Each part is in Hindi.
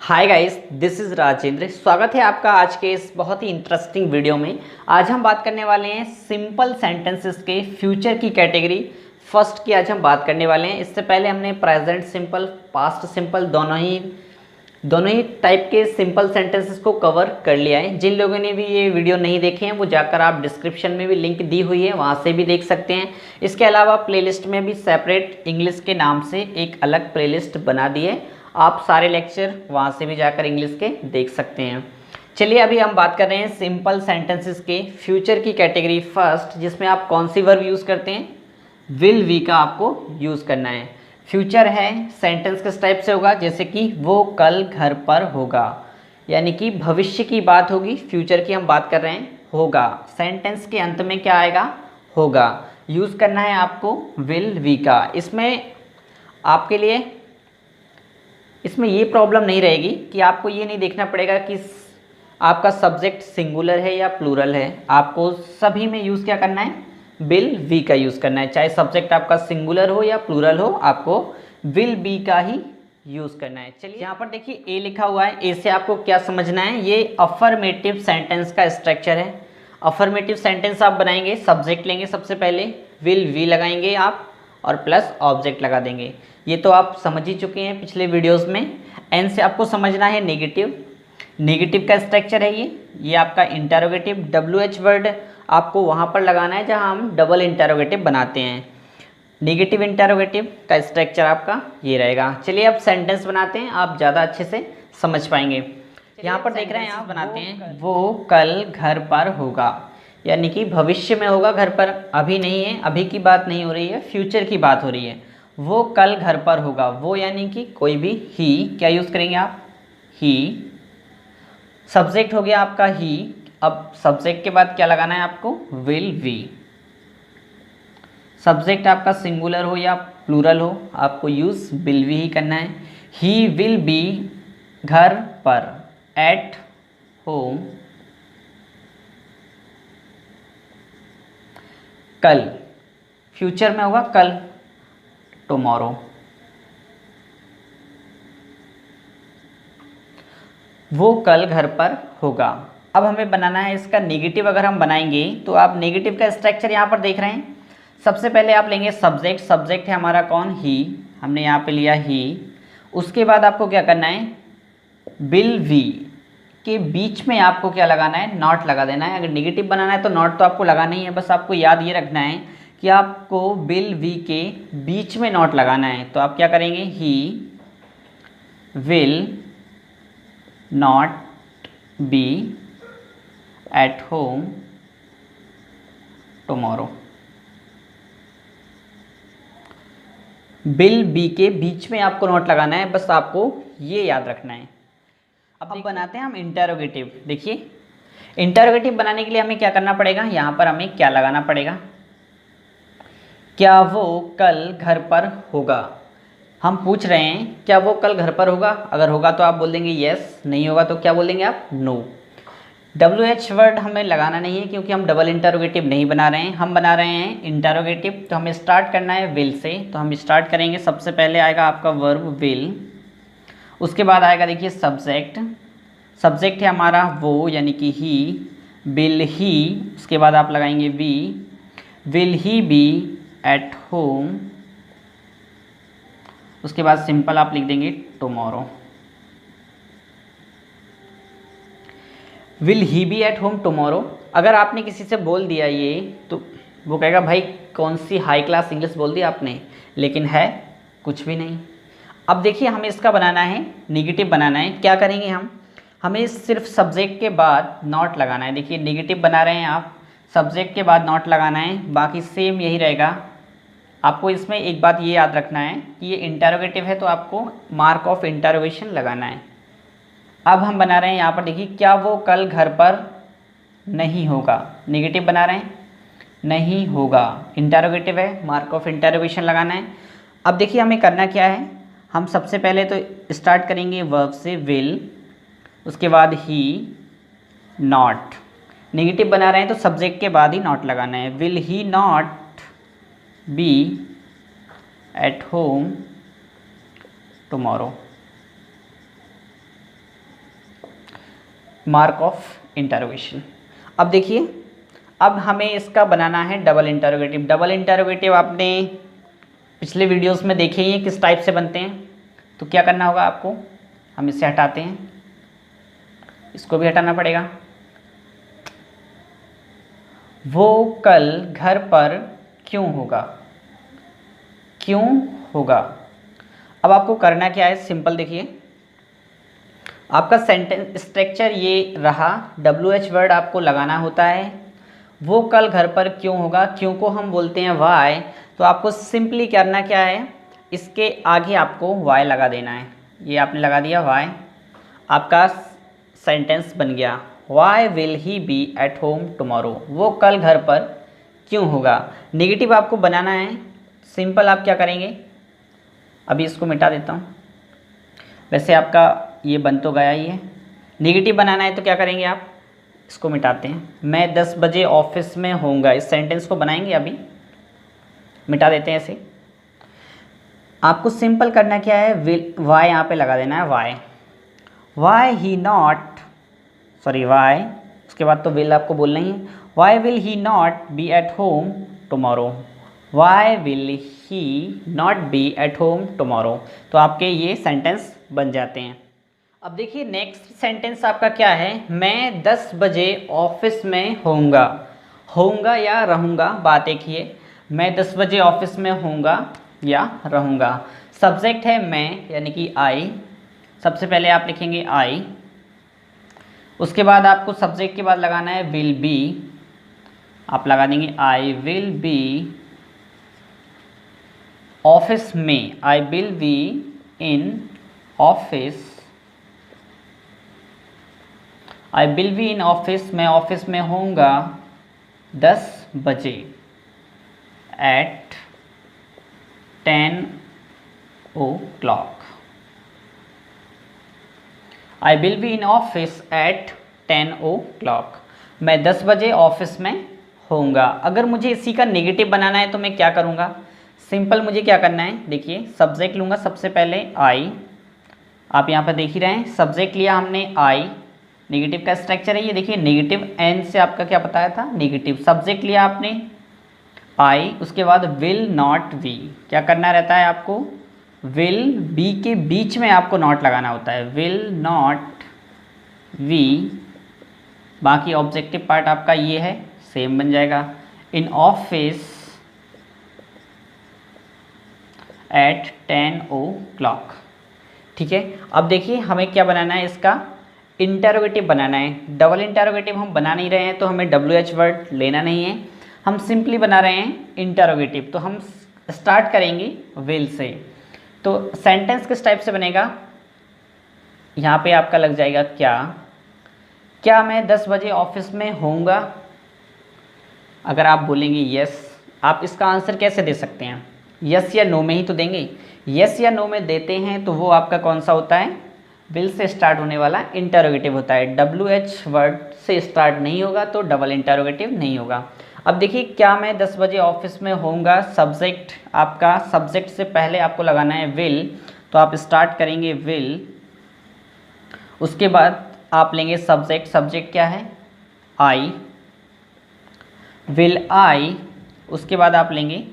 Hi guys, this is Rajendra. स्वागत है आपका आज के इस बहुत ही इंटरेस्टिंग वीडियो में। आज हम बात करने वाले हैं सिंपल सेंटेंसेस के फ्यूचर की कैटेगरी फर्स्ट की। आज हम बात करने वाले हैं। इससे पहले हमने प्रेजेंट सिंपल, पास्ट सिंपल दोनों ही टाइप के सिंपल सेंटेंसेस को कवर कर लिया है। जिन लोगों ने भी ये वीडियो नहीं देखे हैं वो जाकर आप डिस्क्रिप्शन में भी लिंक दी हुई है, वहाँ से भी देख सकते हैं। इसके अलावा प्लेलिस्ट में भी सेपरेट इंग्लिश के नाम से एक अलग प्लेलिस्ट बना दी है, आप सारे लेक्चर वहाँ से भी जाकर इंग्लिश के देख सकते हैं। चलिए अभी हम बात कर रहे हैं सिंपल सेंटेंसेस के फ्यूचर की कैटेगरी फर्स्ट, जिसमें आप कौन सी वर्ब यूज़ करते हैं? विल वी का आपको यूज़ करना है। फ्यूचर है, सेंटेंस किस टाइप से होगा? जैसे कि वो कल घर पर होगा, यानी कि भविष्य की बात होगी। फ्यूचर की हम बात कर रहे हैं, होगा। सेंटेंस के अंत में क्या आएगा? होगा। यूज़ करना है आपको विल वी का। इसमें आपके लिए इसमें ये प्रॉब्लम नहीं रहेगी कि आपको ये नहीं देखना पड़ेगा कि आपका सब्जेक्ट सिंगुलर है या प्लूरल है। आपको सभी में यूज़ क्या करना है? विल वी का यूज़ करना है। चाहे सब्जेक्ट आपका सिंगुलर हो या प्लूरल हो, आपको विल बी का ही यूज़ करना है। चलिए यहाँ पर देखिए ए लिखा हुआ है। ए से आपको क्या समझना है? ये अफर्मेटिव सेंटेंस का स्ट्रक्चर है। अफर्मेटिव सेंटेंस आप बनाएंगे, सब्जेक्ट लेंगे, सबसे पहले विल वी लगाएंगे आप और प्लस ऑब्जेक्ट लगा देंगे। ये तो आप समझ ही चुके हैं पिछले वीडियोस में। एन से आपको समझना है नेगेटिव। नेगेटिव का स्ट्रक्चर है ये आपका इंटरोगेटिव। डब्ल्यू एच वर्ड आपको वहाँ पर लगाना है जहाँ हम डबल इंटरोगेटिव बनाते हैं। नेगेटिव इंटरोगेटिव का स्ट्रक्चर आपका ये रहेगा। चलिए अब सेंटेंस बनाते हैं, आप ज़्यादा अच्छे से समझ पाएंगे। यहाँ पर देख रहे हैं आप, बनाते हैं वो कल घर पर होगा, यानी कि भविष्य में होगा, घर पर अभी नहीं है, अभी की बात नहीं हो रही है, फ्यूचर की बात हो रही है। वो कल घर पर होगा, वो यानी कि कोई भी ही, क्या यूज़ करेंगे आप? ही। सब्जेक्ट हो गया आपका ही। अब सब्जेक्ट के बाद क्या लगाना है आपको? Will we. सब्जेक्ट आपका सिंगुलर हो या प्लूरल हो, आपको यूज़ विल वी ही करना है। ही विल बी घर पर, एट होम, कल। फ्यूचर में होगा कल, टुमारो। वो कल घर पर होगा। अब हमें बनाना है इसका नेगेटिव। अगर हम बनाएंगे तो आप नेगेटिव का स्ट्रक्चर यहाँ पर देख रहे हैं। सबसे पहले आप लेंगे सब्जेक्ट। सब्जेक्ट है हमारा कौन? ही। हमने यहाँ पे लिया ही। उसके बाद आपको क्या करना है? विल वी के बीच में आपको क्या लगाना है? नॉट लगा देना है। अगर नेगेटिव बनाना है तो नॉट तो आपको लगाना ही है, बस आपको याद ये रखना है कि आपको विल वी के बीच में नॉट लगाना है। तो आप क्या करेंगे? He will not be at home tomorrow. Will be के बीच में आपको नॉट लगाना है, बस आपको ये याद रखना है। अब बनाते हैं हम इंटरोगेटिव। देखिए इंटरोगेटिव बनाने के लिए हमें क्या करना पड़ेगा? यहाँ पर हमें क्या लगाना पड़ेगा? क्या वो कल घर पर होगा? हम पूछ रहे हैं क्या वो कल घर पर होगा। अगर होगा तो आप बोल देंगे यस, नहीं होगा तो क्या बोल देंगे आप? नो। डब्ल्यू एच वर्ड हमें लगाना नहीं है क्योंकि हम डबल इंटरोगेटिव नहीं बना रहे हैं, हम बना रहे हैं इंटरोगेटिव। तो हमें स्टार्ट करना है विल से। तो हम स्टार्ट करेंगे, सबसे पहले आएगा आपका वर्ब विल। उसके बाद आएगा देखिए सब्जेक्ट। सब्जेक्ट है हमारा वो, यानी कि ही, विल ही। उसके बाद आप लगाएंगे we. Will he be at home. उसके बाद सिंपल आप लिख देंगे tomorrow. Will he be at home tomorrow. अगर आपने किसी से बोल दिया ये, तो वो कहेगा भाई कौन सी हाई क्लास इंग्लिश बोल दी आपने, लेकिन है कुछ भी नहीं। अब देखिए हमें इसका बनाना है, नेगेटिव बनाना है। क्या करेंगे हम? हमें सिर्फ सब्जेक्ट के बाद नॉट लगाना है। देखिए नेगेटिव बना रहे हैं आप, सब्जेक्ट के बाद नॉट लगाना है, बाकी सेम यही रहेगा। आपको इसमें एक बात ये याद रखना है कि ये इंटरोगेटिव है तो आपको मार्क ऑफ इंटरोगेशन लगाना है। अब हम बना रहे हैं यहाँ पर, देखिए क्या वो कल घर पर नहीं होगा। नेगेटिव बना रहे हैं, नहीं होगा। इंटरोगेटिव है, मार्क ऑफ इंटरोगेशन लगाना है। अब देखिए हमें करना क्या है? हम सबसे पहले तो स्टार्ट करेंगे वर्ब से विल, उसके बाद ही, नॉट। नेगेटिव बना रहे हैं तो सब्जेक्ट के बाद ही नॉट लगाना है। Will he not be at home tomorrow. Mark of interrogation. अब देखिए, अब हमें इसका बनाना है डबल इंटरोगेटिव। डबल इंटरोगेटिव आपने पिछले वीडियोस में देखे ही हैं किस टाइप से बनते हैं। तो क्या करना होगा आपको, हम इसे हटाते हैं, इसको भी हटाना पड़ेगा। वो कल घर पर क्यों होगा, क्यों होगा। अब आपको करना क्या है, सिंपल देखिए, आपका सेंटेंस स्ट्रक्चर ये रहा। WH वर्ड आपको लगाना होता है। वो कल घर पर क्यों होगा, क्यों को हम बोलते हैं वाई। तो आपको सिंपली करना क्या है, इसके आगे आपको वाई लगा देना है। ये आपने लगा दिया वाई, आपका सेंटेंस बन गया। Why will he be at home tomorrow. वो कल घर पर क्यों होगा। नेगेटिव आपको बनाना है। सिंपल आप क्या करेंगे, अभी इसको मिटा देता हूँ। वैसे आपका ये बन तो गया ही है। नेगेटिव बनाना है तो क्या करेंगे आप, इसको मिटाते हैं। मैं 10 बजे ऑफिस में होऊंगा, इस सेंटेंस को बनाएंगे, अभी मिटा देते हैं ऐसे। आपको सिंपल करना क्या है, विल वाई यहाँ पे लगा देना है, why he not, sorry why, उसके बाद तो विल आपको बोलना ही है। Why will he not be at home tomorrow, why will he not be at home tomorrow. तो आपके ये सेंटेंस बन जाते हैं। अब देखिए नेक्स्ट सेंटेंस आपका क्या है, मैं 10 बजे ऑफिस में होऊंगा। होऊंगा या रहूँगा, बात एक ही है। मैं 10 बजे ऑफिस में होऊंगा या रहूँगा। सब्जेक्ट है मैं, यानी कि आई। सबसे पहले आप लिखेंगे आई, उसके बाद आपको सब्जेक्ट के बाद लगाना है विल बी। आप लगा देंगे आई विल बी ऑफिस में, I will be in office, I will be in office, मैं ऑफिस में होऊंगा 10 बजे at 10 o'clock। I will be in office at 10 o'clock। मैं 10 बजे ऑफिस में होऊंगा। अगर मुझे इसी का नेगेटिव बनाना है तो मैं क्या करूँगा, सिंपल मुझे क्या करना है, देखिए सब्जेक्ट लूँगा सबसे पहले आई। आप यहाँ पर देख ही रहे हैं, सब्जेक्ट लिया हमने आई। नेगेटिव का स्ट्रक्चर है ये, देखिए नेगेटिव एन से आपका क्या बताया था, नेगेटिव। सब्जेक्ट लिया आपने आई, उसके बाद विल नॉट वी। क्या करना रहता है आपको, विल बी के बीच में आपको नॉट लगाना होता है, विल नॉट वी। बाकी ऑब्जेक्टिव पार्ट आपका ये है, सेम बन जाएगा। इन ऑफिस एट 10 o'clock। ठीक है, अब देखिए हमें क्या बनाना है, इसका इंटरोगेटिव बनाना है। डबल इंटरोगेटिव हम बना नहीं रहे हैं तो हमें WH वर्ड लेना नहीं है, हम सिंपली बना रहे हैं इंटरोगेटिव। तो हम स्टार्ट करेंगे विल से। तो सेंटेंस किस टाइप से बनेगा, यहाँ पे आपका लग जाएगा क्या, क्या मैं 10 बजे ऑफिस में होऊंगा। अगर आप बोलेंगे यस, आप इसका आंसर कैसे दे सकते हैं, यस या नो में ही तो देंगे। यस या नो में देते हैं तो वो आपका कौन सा होता है, विल से स्टार्ट होने वाला इंटरोगेटिव होता है। WH वर्ड से स्टार्ट नहीं होगा तो डबल इंटरोगेटिव नहीं होगा। अब देखिए, क्या मैं 10 बजे ऑफिस में होऊंगा, सब्जेक्ट आपका, सब्जेक्ट से पहले आपको लगाना है विल। तो आप स्टार्ट करेंगे विल, उसके बाद आप लेंगे सब्जेक्ट। सब्जेक्ट क्या है, आई, विल आई। उसके बाद आप लेंगे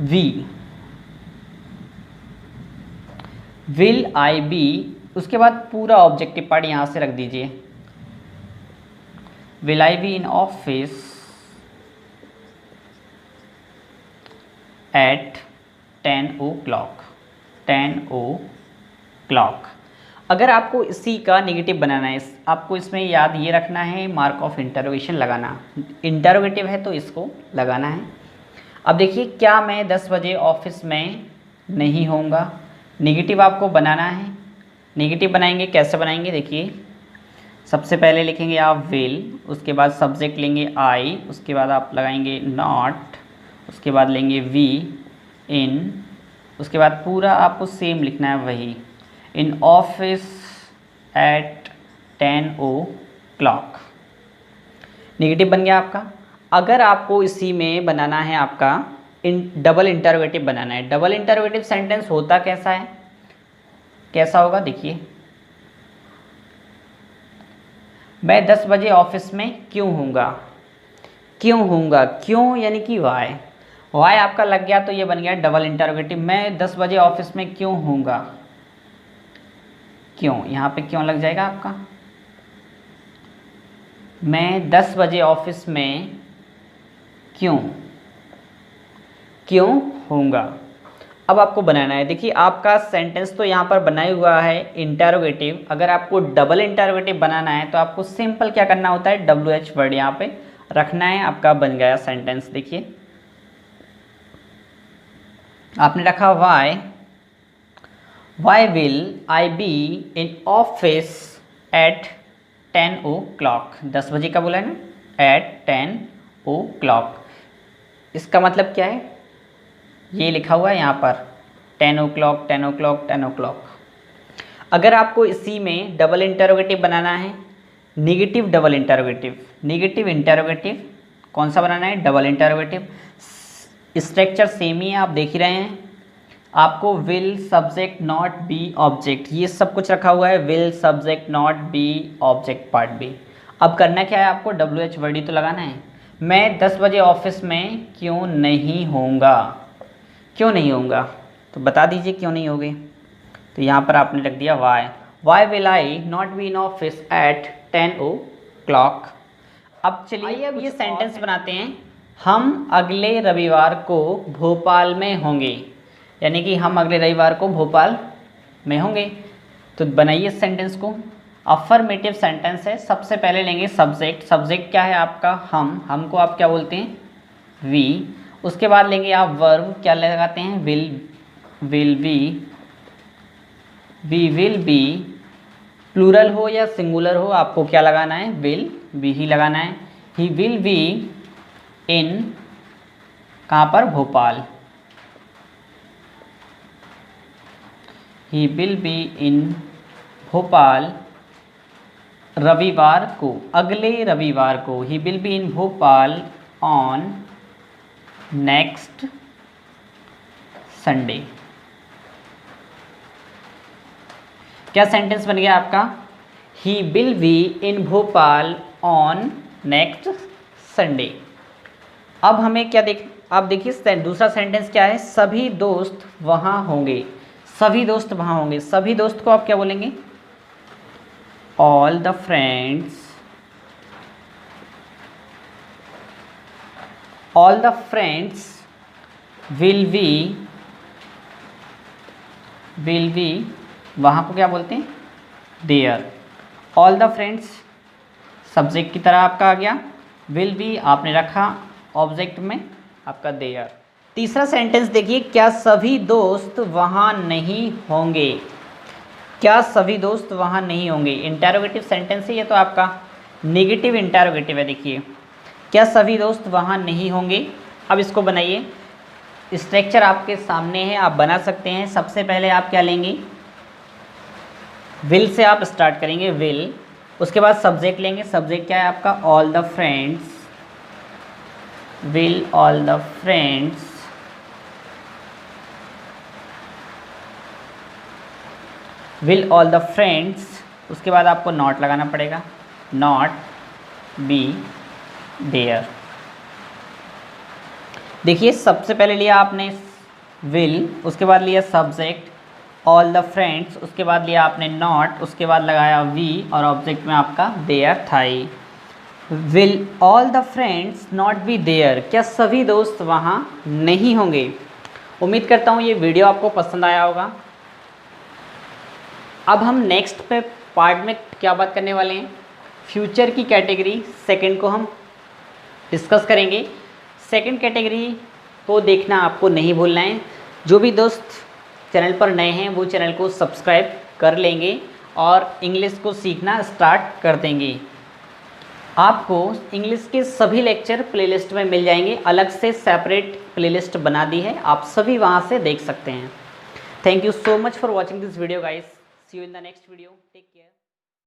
वी, विल आई बी। उसके बाद पूरा ऑब्जेक्टिव पार्ट यहाँ से रख दीजिए, will I be in office at 10 o'clock, 10 o'clock। अगर आपको इसी का नेगेटिव बनाना है, आपको इसमें याद ये रखना है, मार्क ऑफ इंटरोगेशन लगाना। इंटरोगेटिव है तो इसको लगाना है। अब देखिए, क्या मैं 10 बजे ऑफिस में नहीं होऊंगा, नेगेटिव आपको बनाना है। नेगेटिव बनाएंगे, कैसे बनाएंगे, देखिए सबसे पहले लिखेंगे आप विल, उसके बाद सब्जेक्ट लेंगे आई, उसके बाद आप लगाएंगे नॉट, उसके बाद लेंगे वी इन, उसके बाद पूरा आपको सेम लिखना है वही, इन ऑफिस एट 10 o'clock। नेगेटिव बन गया आपका। अगर आपको इसी में बनाना है आपका डबल इंटरोगेटिव बनाना है। डबल इंटरोगेटिव सेंटेंस होता कैसा है, कैसा होगा, देखिए मैं 10 बजे ऑफिस में क्यों हूँगा। क्यों हूँगा, क्यों यानी कि वाई। वाई आपका लग गया तो ये बन गया डबल इंटरोगेटिव। मैं 10 बजे ऑफिस में क्यों हूँगा, क्यों, यहाँ पे क्यों लग जाएगा आपका। मैं 10 बजे ऑफिस में क्यों क्यों होऊंगा। अब आपको बनाना है, देखिए आपका सेंटेंस तो यहाँ पर बनाया हुआ है इंटरोगेटिव। अगर आपको डबल इंटरोगेटिव बनाना है तो आपको सिंपल क्या करना होता है, WH वर्ड यहाँ पे रखना है। आपका बन गया सेंटेंस। देखिए आपने रखा why will I be in office at 10 o'clock। 10 बजे का बोला है ना, एट 10 o'clock। इसका मतलब क्या है, ये लिखा हुआ है यहाँ पर 10 o'clock 10 o'clock 10 o'clock। अगर आपको इसी में डबल इंटरोगेटिव बनाना है, negative double interrogative, negative interrogative कौन सा बनाना है, डबल इंटरोगेटिव। स्ट्रक्चर सेम ही है, आप देख ही रहे हैं। आपको will subject not be object, ये सब कुछ रखा हुआ है, will subject not be object part B. अब करना क्या है, आपको WH वर्ड ही तो लगाना है। मैं 10 बजे ऑफिस में क्यों नहीं होऊंगा, क्यों नहीं होऊंगा, तो बता दीजिए क्यों नहीं होगे। तो यहाँ पर आपने रख दिया why will I not be in office at 10 o'clock। अब चलिए अब ये सेंटेंस बनाते हैं। हम अगले रविवार को भोपाल में होंगे, यानी कि हम अगले रविवार को भोपाल में होंगे। तो बनाइए सेंटेंस को। अफर्मेटिव सेंटेंस है। सबसे पहले लेंगे सब्जेक्ट। सब्जेक्ट क्या है आपका, हमको आप क्या बोलते हैं, वी। उसके बाद लेंगे आप वर्ब, क्या लगाते हैं, will be, we will be. Plural हो या सिंगुलर हो आपको क्या लगाना है, विल बी ही लगाना है। ही विल बी इन, कहाँ पर, भोपाल। ही विल बी इन भोपाल रविवार को, अगले रविवार को। He will be in Bhopal on next Sunday. क्या सेंटेंस बन गया आपका, he will be in Bhopal on next Sunday. अब हमें क्या आप देखिए दूसरा सेंटेंस क्या है, सभी दोस्त वहाँ होंगे। सभी दोस्त वहाँ होंगे। सभी दोस्त को आप क्या बोलेंगे, all the friends, all the friends will be, वहाँ को क्या बोलते हैं, there. All the friends subject की तरह आपका आ गया, विल बी आपने रखा ऑब्जेक्ट में आपका देयर। तीसरा सेंटेंस देखिए, क्या सभी दोस्त वहाँ नहीं होंगे। क्या सभी दोस्त वहाँ नहीं होंगे, इंटरोगेटिव सेंटेंस है ये तो आपका, नेगेटिव इंटरोगेटिव है। देखिए क्या सभी दोस्त वहाँ नहीं होंगे। अब इसको बनाइए। स्ट्रक्चर आपके सामने है, आप बना सकते हैं। सबसे पहले आप क्या लेंगे, विल से आप स्टार्ट करेंगे, विल। उसके बाद सब्जेक्ट लेंगे। सब्जेक्ट क्या है आपका, all the friends, will all the friends, will all the friends. उसके बाद आपको नॉट लगाना पड़ेगा, नॉट बी देयर। देखिए सबसे पहले लिया आपने विल, उसके बाद लिया सब्जेक्ट ऑल द फ्रेंड्स, उसके बाद लिया आपने नॉट, उसके बाद लगाया वी और ऑब्जेक्ट में आपका देयर था। Will all the friends not be there, क्या सभी दोस्त वहाँ नहीं होंगे। उम्मीद करता हूँ ये वीडियो आपको पसंद आया होगा। अब हम नेक्स्ट पे पार्ट में क्या बात करने वाले हैं, फ्यूचर की कैटेगरी सेकंड को हम डिस्कस करेंगे। सेकंड कैटेगरी को देखना आपको नहीं भूलना है। जो भी दोस्त चैनल पर नए हैं वो चैनल को सब्सक्राइब कर लेंगे और इंग्लिश को सीखना स्टार्ट कर देंगे। आपको इंग्लिश के सभी लेक्चर प्लेलिस्ट में मिल जाएंगे, अलग से सेपरेट प्लेलिस्ट बना दी है, आप सभी वहाँ से देख सकते हैं। Thank you so much for watching this video guys. See you in the next video. Take care.